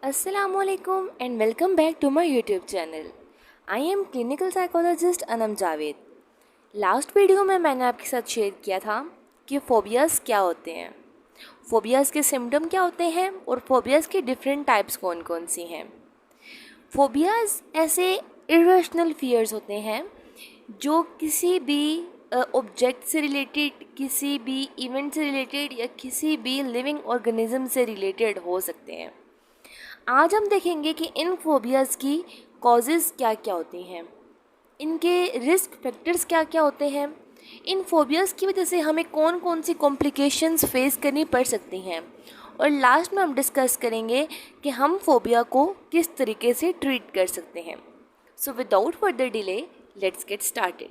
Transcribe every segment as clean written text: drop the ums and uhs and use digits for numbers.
Assalamualaikum and welcome back to my YouTube channel. I am clinical psychologist Anam Javed. Last video में मैंने आपके साथ share किया था कि फोबियाज़ क्या होते हैं, फोबियाज़ के सिम्टम क्या होते हैं और फोबियाज़ के डिफरेंट टाइप्स कौन कौन सी हैं। फोबियाज़ ऐसे इरेशनल फियर्स होते हैं जो किसी भी ऑब्जेक्ट से रिलेटेड, किसी भी इवेंट से रिलेटेड या किसी भी लिविंग ऑर्गेनिज्म से रिलेटेड हो सकते हैं। आज हम देखेंगे कि इन फोबियाज़ की कॉजेज़ क्या क्या होती हैं, इनके रिस्क फैक्टर्स क्या क्या होते हैं, इन फोबियाज़ की वजह से हमें कौन कौन सी कॉम्प्लिकेशंस फेस करनी पड़ सकती हैं, और लास्ट में हम डिस्कस करेंगे कि हम फोबिया को किस तरीके से ट्रीट कर सकते हैं। So without further delay let's get started.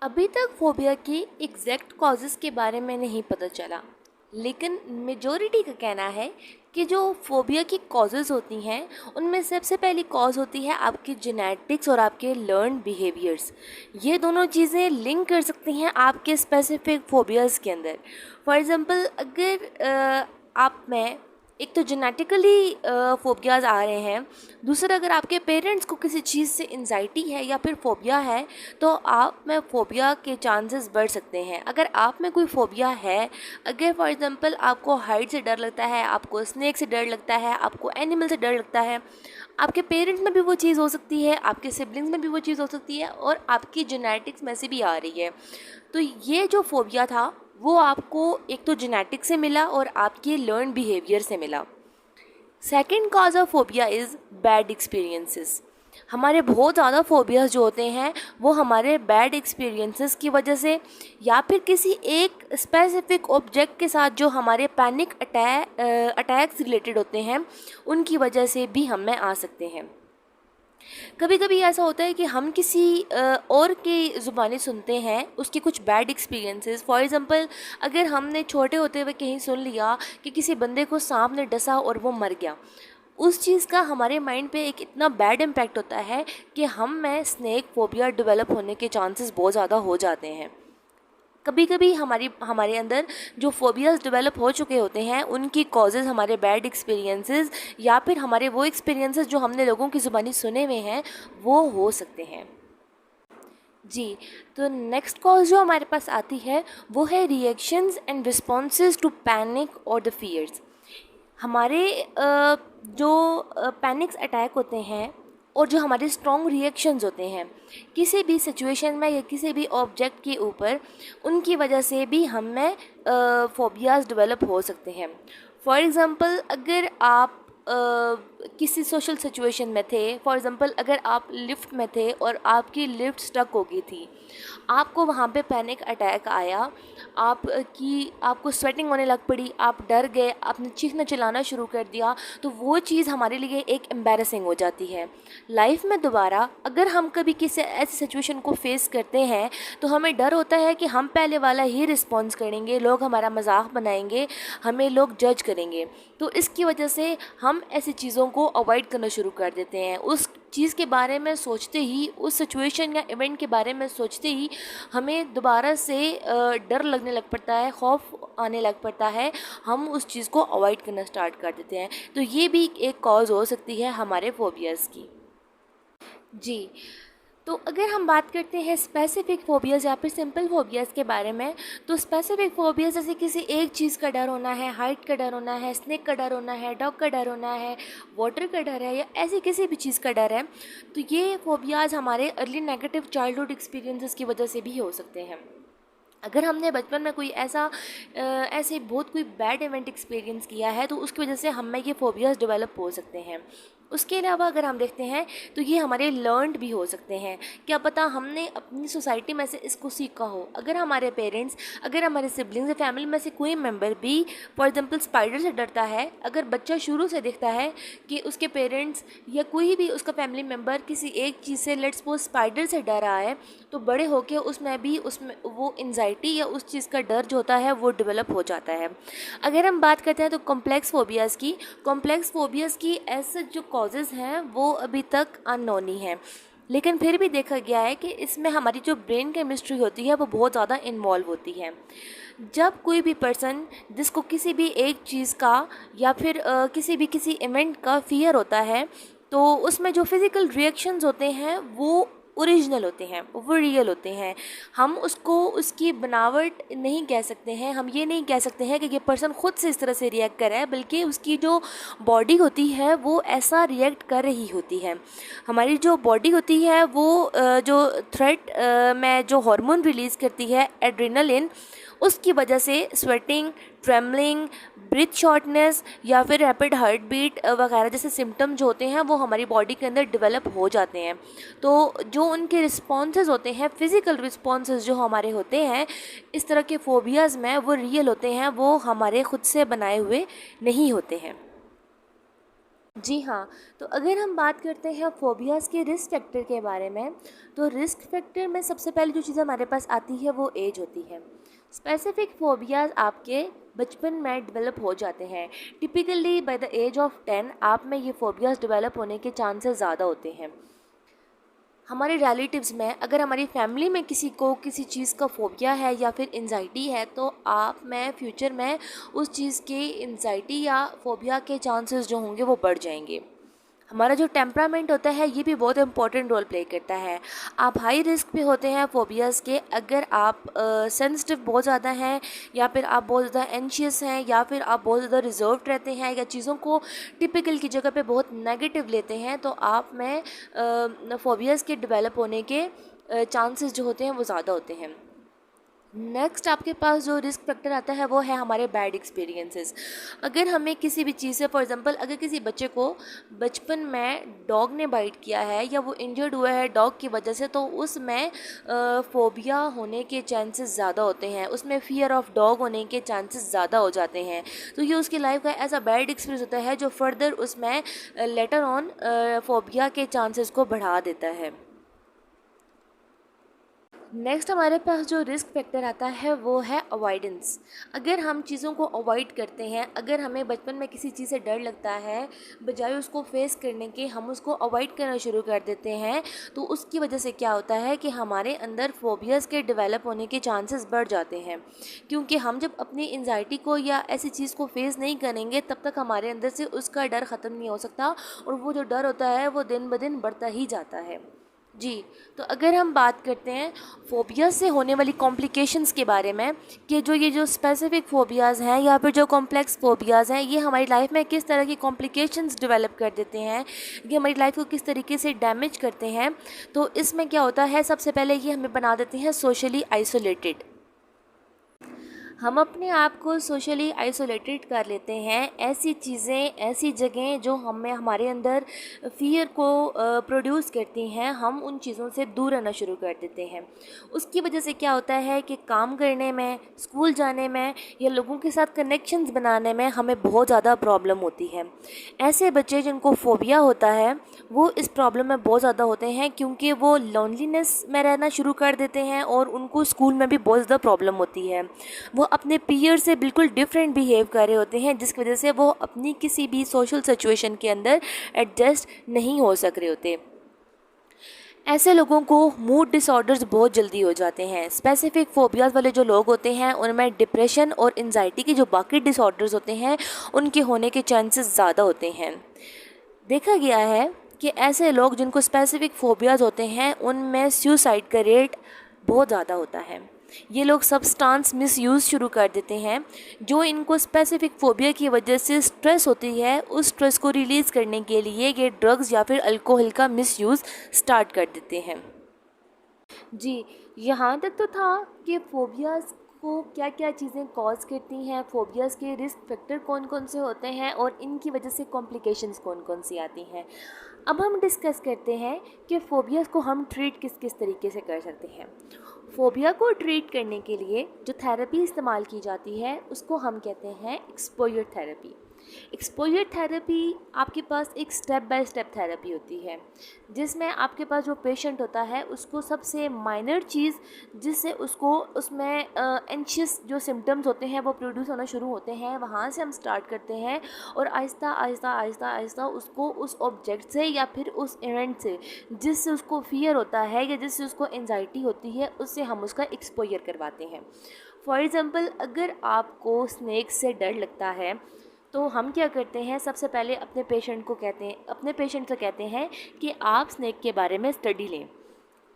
अभी तक फोबिया की एग्जैक्ट कॉजेज़ के बारे में नहीं पता चला, लेकिन मेजॉरिटी का कहना है कि जो फोबिया की कॉजेज़ होती हैं उनमें सबसे पहली कॉज होती है आपकी जेनेटिक्स और आपके लर्न बिहेवियर्स। ये दोनों चीज़ें लिंक कर सकती हैं आपके स्पेसिफिक फोबियाज़ के अंदर। फॉर एग्ज़ाम्पल, अगर आप में एक तो जेनेटिकली फोबियाज़ आ रहे हैं, दूसरा अगर आपके पेरेंट्स को किसी चीज़ से एंजाइटी है या फिर फोबिया है तो आप में फोबिया के चांसेस बढ़ सकते हैं। अगर आप में कोई फोबिया है, अगर फॉर एग्जांपल आपको हाइट से डर लगता है, आपको स्नेक से डर लगता है, आपको एनिमल से डर लगता है, आपके पेरेंट्स में भी वो चीज़ हो सकती है, आपके सिबलिंग्स में भी वो चीज़ हो सकती है और आपकी जेनेटिक्स में से भी आ रही है। तो ये जो फोबिया था वो आपको एक तो जेनेटिक से मिला और आपके लर्न बिहेवियर से मिला। Second cause of phobia is bad experiences. हमारे बहुत ज़्यादा फोबियाज़ जो होते हैं वो हमारे बैड एक्सपीरियंसेस की वजह से या फिर किसी एक स्पेसिफिक ऑब्जेक्ट के साथ जो हमारे पैनिक अटैक्स रिलेटेड होते हैं उनकी वजह से भी हम में आ सकते हैं। कभी कभी ऐसा होता है कि हम किसी और की ज़ुबानी सुनते हैं, उसके कुछ बैड एक्सपीरियंसेस। फॉर एग्ज़ाम्पल, अगर हमने छोटे होते हुए कहीं सुन लिया कि किसी बंदे को सांप ने डसा और वो मर गया, उस चीज़ का हमारे माइंड पे एक इतना बैड इम्पैक्ट होता है कि हम में स्नेक फोबिया डेवलप होने के चांसेस बहुत ज़्यादा हो जाते हैं। कभी कभी हमारे अंदर जो फोबियाज़ डेवलप हो चुके होते हैं उनकी कॉजेज़ हमारे बैड एक्सपीरियंसेस या फिर हमारे वो एक्सपीरियंसेस जो हमने लोगों की ज़ुबानी सुने हुए हैं वो हो सकते हैं। जी, तो नेक्स्ट कॉज जो हमारे पास आती है वो है reactions and responses to panic और द फियर्स। हमारे जो पैनिक्स अटैक होते हैं और जो हमारे स्ट्रॉन्ग रिएक्शंस होते हैं किसी भी सिचुएशन में या किसी भी ऑब्जेक्ट के ऊपर, उनकी वजह से भी हम में फोबियाज़ डेवलप हो सकते हैं। फॉर एग्ज़ाम्पल, अगर आप किसी सोशल सिचुएशन में थे, फॉर एग्ज़ाम्पल अगर आप लिफ्ट में थे और आपकी लिफ्ट स्टक हो गई थी, आपको वहाँ पे पैनिक अटैक आया, आपको स्वेटिंग होने लग पड़ी, आप डर गए, आपने चीखना चिल्लाना शुरू कर दिया, तो वो चीज़ हमारे लिए एक एम्बैरेसिंग हो जाती है। लाइफ में दोबारा अगर हम कभी किसी ऐसी सिचुएशन को फेस करते हैं तो हमें डर होता है कि हम पहले वाला ही रिस्पॉन्स करेंगे, लोग हमारा मजाक बनाएंगे, हमें लोग जज करेंगे। तो इसकी वजह से हम ऐसी चीज़ों को अवॉइड करना शुरू कर देते हैं। उस चीज़ के बारे में सोचते ही, उस सिचुएशन या इवेंट के बारे में सोचते ही हमें दोबारा से डर लगने लग पड़ता है, खौफ आने लग पड़ता है, हम उस चीज़ को अवॉइड करना स्टार्ट कर देते हैं। तो ये भी एक कॉज हो सकती है हमारे फोबियाज़ की। जी, तो अगर हम बात करते हैं स्पेसिफिक फ़ोबियाज़ या फिर सिंपल फ़ोबियाज़ के बारे में, तो स्पेसिफिक फ़ोबियाज़ जैसे किसी एक चीज़ का डर होना है, हाइट का डर होना है, स्नेक का डर होना है, डॉग का डर होना है, वाटर का डर है या ऐसी किसी भी चीज़ का डर है, तो ये फ़ोबियाज़ हमारे अर्ली नेगेटिव चाइल्डहुड एक्सपीरियंसेस की वजह से भी हो सकते हैं। अगर हमने बचपन में कोई ऐसे बहुत कोई बैड इवेंट एक्सपीरियंस किया है तो उसकी वजह से हम में ये फ़ोबियाज़ डेवलप हो सकते हैं। उसके अलावा अगर हम देखते हैं तो ये हमारे लर्नड भी हो सकते हैं। क्या पता हमने अपनी सोसाइटी में से इसको सीखा हो। अगर हमारे पेरेंट्स, अगर हमारे सिबलिंग्स या फैमिली में से कोई मेंबर भी फॉर एग्जांपल स्पाइडर से डरता है, अगर बच्चा शुरू से देखता है कि उसके पेरेंट्स या कोई भी उसका फैमिली मेम्बर किसी एक चीज़ से, लेट्स सपोज स्पाइडर से डर रहा है, तो बड़े होके उसमें वो एंजाइटी या उस चीज़ का डर जो होता है वो डेवलप हो जाता है। अगर हम बात करते हैं तो कॉम्प्लेक्स फोबियाज़ की ऐसे जो कॉजेज़ हैं वो अभी तक अननोन ही हैं, लेकिन फिर भी देखा गया है कि इसमें हमारी जो ब्रेन केमिस्ट्री होती है वो बहुत ज़्यादा इन्वॉल्व होती है। जब कोई भी पर्सन जिसको किसी भी एक चीज़ का या फिर किसी इवेंट का फ़ियर होता है, तो उसमें जो फिज़िकल रिएक्शंस होते हैं वो ओरिजिनल होते हैं, वो रियल होते हैं। हम उसको उसकी बनावट नहीं कह सकते हैं, हम ये नहीं कह सकते हैं कि ये पर्सन ख़ुद से इस तरह से रिएक्ट कर रहा है, बल्कि उसकी जो बॉडी होती है वो ऐसा रिएक्ट कर रही होती है। हमारी जो बॉडी होती है वो जो थ्रेट में जो हार्मोन रिलीज़ करती है एड्रेनालिन, उसकी वजह से स्वेटिंग, ट्रेमलिंग, ब्रीथ शॉर्टनेस या फिर रैपिड हार्ट बीट वगैरह जैसे सिम्टम जो होते हैं वो हमारी बॉडी के अंदर डेवलप हो जाते हैं। तो जो उनके रिस्पॉन्सेज होते हैं, फिज़िकल रिस्पॉन्सेज जो हमारे होते हैं इस तरह के फोबियाज़ में, वो रियल होते हैं, वो हमारे खुद से बनाए हुए नहीं होते हैं। जी हाँ, तो अगर हम बात करते हैं फ़ोबियाज़ के रिस्क फैक्टर के बारे में, तो रिस्क फैक्टर में सबसे पहले जो चीज़ हमारे पास आती है वो एज होती है। स्पेसिफिक फ़ोबियाज़ आपके बचपन में डेवलप हो जाते हैं। Typically by the age of 10 आप में ये फ़ोबियाज़ डेवलप होने के चांसेस ज़्यादा होते हैं। हमारे रिलेटिव्स में अगर हमारी फैमिली में किसी को किसी चीज़ का फ़ोबिया है या फिर एंजाइटी है, तो आप में फ्यूचर में उस चीज़ की एंजाइटी या फ़ोबिया के चांसेस जो होंगे वो बढ़ जाएंगे। हमारा जो टेम्परामेंट होता है ये भी बहुत इंपॉर्टेंट रोल प्ले करता है। आप हाई रिस्क पे होते हैं फ़ोबियाज़ के अगर आप सेंसिटिव बहुत ज़्यादा हैं, या फिर आप बहुत ज़्यादा एंशियस हैं, या फिर आप बहुत ज़्यादा रिजर्व्ड रहते हैं, या चीज़ों को टिपिकल की जगह पे बहुत नेगेटिव लेते हैं, तो आप में फ़ोबियाज़ के डेवलप होने के चांसेस जो होते हैं वो ज़्यादा होते हैं। नेक्स्ट आपके पास जो रिस्क फैक्टर आता है वो है हमारे बैड एक्सपीरियंसेस। अगर हमें किसी भी चीज़ से, फॉर एग्जांपल अगर किसी बच्चे को बचपन में डॉग ने बाइट किया है या वो इंजर्ड हुआ है डॉग की वजह से, तो उसमें फ़ोबिया होने के चांसेस ज़्यादा होते हैं, उसमें फ़ियर ऑफ डॉग होने के चांसेस ज़्यादा हो जाते हैं। तो ये उसकी लाइफ का ऐसा बैड एक्सपीरियंस होता है जो फर्दर उसमें लेटर ऑन फ़ोबिया के चांसेस को बढ़ा देता है। नेक्स्ट हमारे पास जो रिस्क फैक्टर आता है वो है अवॉइडेंस। अगर हम चीज़ों को अवॉइड करते हैं, अगर हमें बचपन में किसी चीज़ से डर लगता है, बजाय उसको फेस करने के हम उसको अवॉइड करना शुरू कर देते हैं, तो उसकी वजह से क्या होता है कि हमारे अंदर फोबियाज़ के डेवलप होने के चांसेस बढ़ जाते हैं। क्योंकि हम जब अपनी एंजाइटी को या ऐसी चीज़ को फेस नहीं करेंगे तब तक हमारे अंदर से उसका डर ख़त्म नहीं हो सकता, और वो जो डर होता है वो दिन ब दिन बढ़ता ही जाता है। जी, तो अगर हम बात करते हैं फ़ोबिया से होने वाली कॉम्प्लिकेशंस के बारे में, कि ये जो स्पेसिफ़िक फ़ोबियाज़ हैं या फिर जो कॉम्प्लेक्स फ़ोबियाज़ हैं, ये हमारी लाइफ में किस तरह की कॉम्प्लिकेशंस डेवलप कर देते हैं, ये हमारी लाइफ को किस तरीके से डैमेज करते हैं। तो इसमें क्या होता है, सबसे पहले ये हमें बना देते हैं सोशली आइसोलेटेड। हम अपने आप को सोशली आइसोलेटेड कर लेते हैं। ऐसी चीज़ें, ऐसी जगहें जो हमें हमारे अंदर फ़ियर को प्रोड्यूस करती हैं, हम उन चीज़ों से दूर रहना शुरू कर देते हैं। उसकी वजह से क्या होता है कि काम करने में, स्कूल जाने में या लोगों के साथ कनेक्शंस बनाने में हमें बहुत ज़्यादा प्रॉब्लम होती है। ऐसे बच्चे जिनको फ़ोबिया होता है वो इस प्रॉब्लम में बहुत ज़्यादा होते हैं, क्योंकि वो लोनलीनेस में रहना शुरू कर देते हैं और उनको स्कूल में भी बहुत ज़्यादा प्रॉब्लम होती है। वो अपने पीयर से बिल्कुल डिफरेंट बिहेव कर रहे होते हैं, जिसकी वजह से वो अपनी किसी भी सोशल सिचुएशन के अंदर एडजस्ट नहीं हो सक रहे होते। ऐसे लोगों को मूड डिसऑर्डर्स बहुत जल्दी हो जाते हैं। स्पेसिफिक फ़ोबियाज़ वाले जो लोग होते हैं उनमें डिप्रेशन और एंजाइटी के जो बाकी डिसऑर्डर्स होते हैं उनके होने के चांसेस ज़्यादा होते हैं। देखा गया है कि ऐसे लोग जिनको स्पेसिफिक फ़ोबियाज़ होते हैं उनमें सुसाइड का रेट बहुत ज़्यादा होता है। ये लोग सब्सटेंस मिसयूज़ शुरू कर देते हैं। जो इनको स्पेसिफिक फ़ोबिया की वजह से स्ट्रेस होती है, उस स्ट्रेस को रिलीज़ करने के लिए ये ड्रग्स या फिर अल्कोहल का मिसयूज़ स्टार्ट कर देते हैं। जी, यहाँ तक तो था कि फ़ोबियाज़ को क्या क्या चीज़ें कॉज करती हैं, फ़ोबियाज़ के रिस्क फैक्टर कौन कौन से होते हैं और इनकी वजह से कॉम्प्लिकेशंस कौन कौन सी आती हैं। अब हम डिस्कस करते हैं कि फ़ोबियाज़ को हम ट्रीट किस किस तरीके से कर सकते हैं। फ़ोबिया को ट्रीट करने के लिए जो थेरेपी इस्तेमाल की जाती है उसको हम कहते हैं एक्सपोजर थेरेपी। एक्सपोजर थेरेपी आपके पास एक स्टेप बाय स्टेप थेरेपी होती है, जिसमें आपके पास जो पेशेंट होता है उसको सबसे माइनर चीज़ जिससे उसको उसमें एंशियस जो सिम्टम्स होते हैं वो प्रोड्यूस होना शुरू होते हैं, वहाँ से हम स्टार्ट करते हैं और आहिस्ता आहिस्ता आहिस्ता आहिस्ता उसको उस ऑब्जेक्ट से या फिर उस इवेंट से जिससे उसको फियर होता है या जिससे उसको एंजाइटी होती है उससे हम उसका एक्सपोजर करवाते हैं। फॉर एग्ज़ाम्पल, अगर आपको स्नैक से डर लगता है तो हम क्या करते हैं, सबसे पहले अपने पेशेंट से कहते हैं कि आप स्नैक के बारे में स्टडी लें,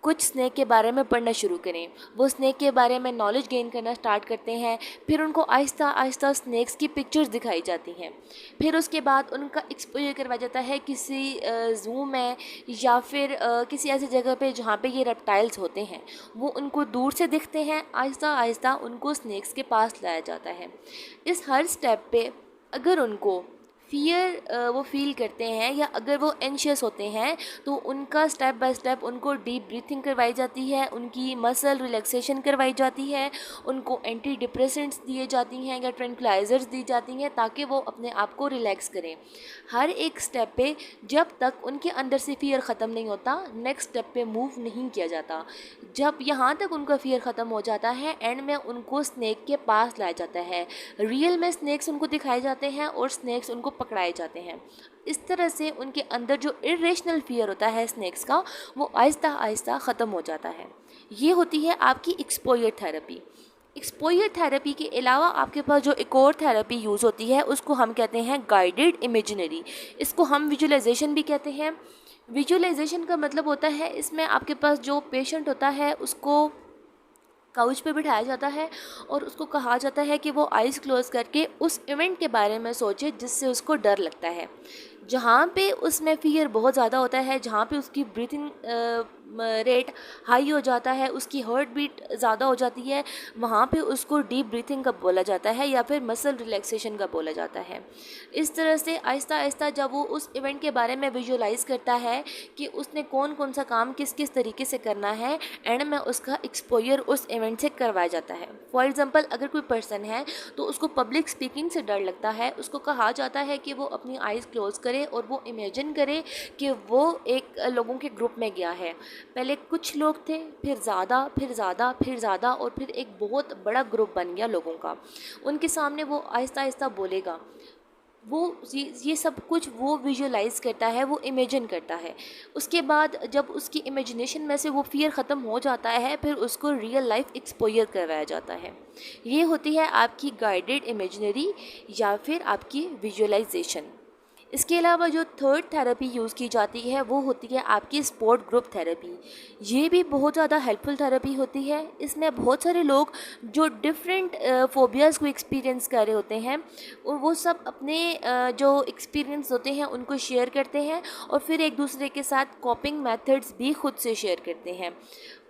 कुछ स्नैक के बारे में पढ़ना शुरू करें। वो स्नैक के बारे में नॉलेज गेन करना स्टार्ट करते हैं, फिर उनको आहिस्ता आहिस्ता स्नैक्स की पिक्चर्स दिखाई जाती हैं, फिर उसके बाद उनका एक्सपोजर करवाया जाता है किसी ज़ू में या फिर किसी ऐसी जगह पे जहाँ पे ये रेप्टाइल्स होते हैं, वो उनको दूर से दिखते हैं। आहिस्ता आहिस्ता उनको स्नैक्स के पास लाया जाता है। इस हर स्टेप पे अगर उनको फियर वो फील करते हैं या अगर वो एंशियस होते हैं तो उनका स्टेप बाय स्टेप उनको डीप ब्रीथिंग करवाई जाती है, उनकी मसल रिलैक्सेशन करवाई जाती है, उनको एंटी डिप्रेसेंट्स दिए जाती हैं या ट्रैंक्विलाइजर्स दी जाती हैं ताकि वो अपने आप को रिलैक्स करें। हर एक स्टेप पे जब तक उनके अंदर से फियर ख़त्म नहीं होता, नेक्स्ट स्टेप पे मूव नहीं किया जाता। जब यहाँ तक उनका फियर ख़त्म हो जाता है, एंड में उनको स्नैक के पास लाया जाता है। रियल में स्नैक्स उनको दिखाए जाते हैं और स्नैक्स उनको पकड़ाए जाते हैं। इस तरह से उनके अंदर जो इरेशनल फियर होता है स्नैक्स का, वो आहिस्ता आहिस्ता ख़त्म हो जाता है। ये होती है आपकी एक्सपोजर थेरेपी। एक्सपोजर थेरेपी के अलावा आपके पास जो एक और थेरेपी यूज़ होती है उसको हम कहते हैं गाइडेड इमेजिनरी। इसको हम विजुअलाइजेशन भी कहते हैं। विजुअलाइजेशन का मतलब होता है, इसमें आपके पास जो पेशेंट होता है उसको काउच पे बिठाया जाता है और उसको कहा जाता है कि वो आइज़ क्लोज़ करके उस इवेंट के बारे में सोचे जिससे उसको डर लगता है। जहाँ पे उसमें फियर बहुत ज़्यादा होता है, जहाँ पे उसकी ब्रीथिंग रेट हाई हो जाता है, उसकी हार्ट बीट ज़्यादा हो जाती है, वहाँ पे उसको डीप ब्रीथिंग का बोला जाता है या फिर मसल रिलैक्सेशन का बोला जाता है। इस तरह से आहिस्ता आहिस्ता जब वो उस इवेंट के बारे में विजुअलाइज़ करता है कि उसने कौन कौन सा काम किस किस तरीके से करना है, एंड में उसका एक्सपोजर उस इवेंट से करवाया जाता है। फॉर एग्ज़ाम्पल, अगर कोई पर्सन है तो उसको पब्लिक स्पीकिंग से डर लगता है, उसको कहा जाता है कि वो अपनी आइज़ क्लोज़ करे और वो इमेजिन करे कि वो एक लोगों के ग्रुप में गया है। पहले कुछ लोग थे, फिर ज़्यादा, फिर ज़्यादा, फिर ज़्यादा, और फिर एक बहुत बड़ा ग्रुप बन गया लोगों का। उनके सामने वो आहिस्ता आहिस्ता बोलेगा। वो ये सब कुछ वो विजुअलाइज़ करता है, वो इमेजिन करता है। उसके बाद जब उसकी इमेजिनेशन में से वो फियर ख़त्म हो जाता है, फिर उसको रियल लाइफ एक्सपोजर करवाया जाता है। ये होती है आपकी गाइडेड इमेजिनरी या फिर आपकी विजुअलाइजेशन। इसके अलावा जो थर्ड थेरेपी यूज़ की जाती है वो होती है आपकी सपोर्ट ग्रुप थेरेपी। ये भी बहुत ज़्यादा हेल्पफुल थेरेपी होती है। इसमें बहुत सारे लोग जो डिफरेंट फोबियाज़ को एक्सपीरियंस कर रहे होते हैं, वो सब अपने जो एक्सपीरियंस होते हैं उनको शेयर करते हैं और फिर एक दूसरे के साथ कॉपिंग मेथड्स भी खुद से शेयर करते हैं।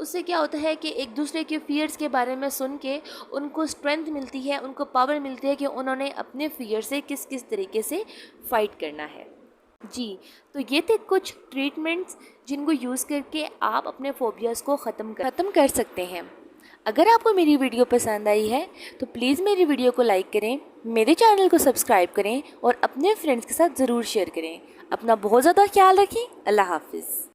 उससे क्या होता है कि एक दूसरे के फियर्स के बारे में सुन के उनको स्ट्रेंथ मिलती है, उनको पावर मिलती है कि उन्होंने अपने फियर से किस किस तरीके से फ़ाइट करना है। जी, तो ये थे कुछ ट्रीटमेंट्स जिनको यूज़ करके आप अपने फोबियाज़ को ख़त्म कर सकते हैं। अगर आपको मेरी वीडियो पसंद आई है तो प्लीज़ मेरी वीडियो को लाइक करें, मेरे चैनल को सब्सक्राइब करें और अपने फ्रेंड्स के साथ ज़रूर शेयर करें। अपना बहुत ज़्यादा ख्याल रखें। अल्लाह हाफ़िज़।